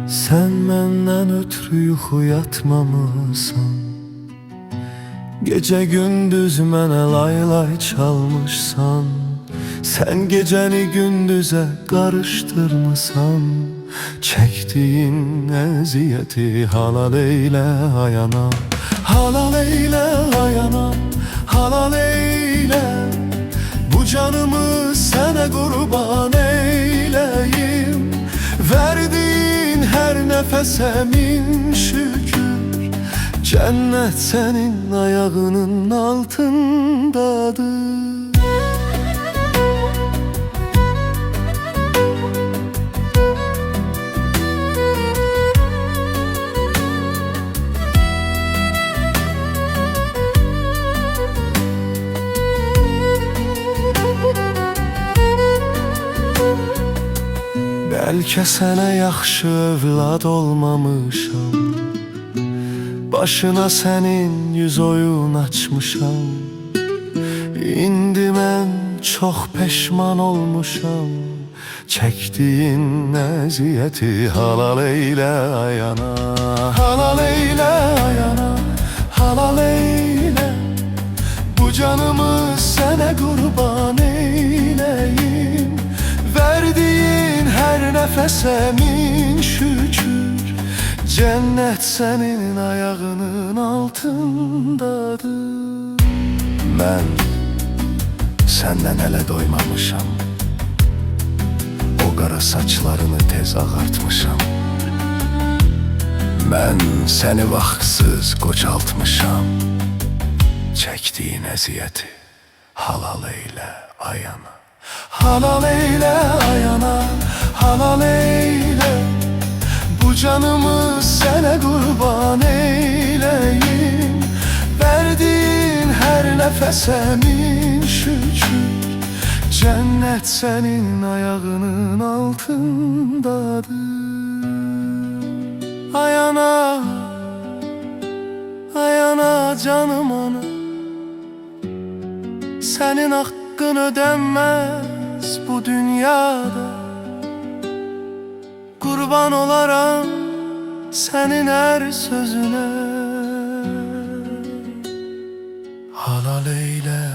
Sen menden ötürü yuxu yatmamısan, gece gündüz mənə lay lay çalmışsan. Sen gecəni gündüzə qarışdırmısan. Çəkdiyin əziyyəti halal eylə ayana, halal eylə ayana, halal eylə. Bu canımı sənə qurban eyləyim. Verdiğin her nefese min şükür. Cennet senin ayağının altındadır. Bəlkə sənə yaxşı övlad olmamışam, başına sənin yüz oyun açmışam. İndi mən çox peşman olmuşam. Çəkdiyin əziyyəti halal eylə ayana, halal eylə ayana, halal eylə. Bu canımı sənə qurban eyləyim. Verdiğin her nefese min şükür. Cennet senin ayağının altındadır. Mən səndən hələ doymamışam. O qara saçlarını tez ağartmışam. Mən səni vaxtsız qocaltmışam. Çəkdiyin əziyyəti halal eylə ayana, halal eyle ayana, halal eyle. Bu canımı sənə qurban eyləyim. Verdiğin her nefese min şükür. Cennet senin ayağının altındadır. Ayana, ayana canım ana. Senin hakkın ödenmez bu dünyada. Kurban olaram senin her sözüne. Halal eyle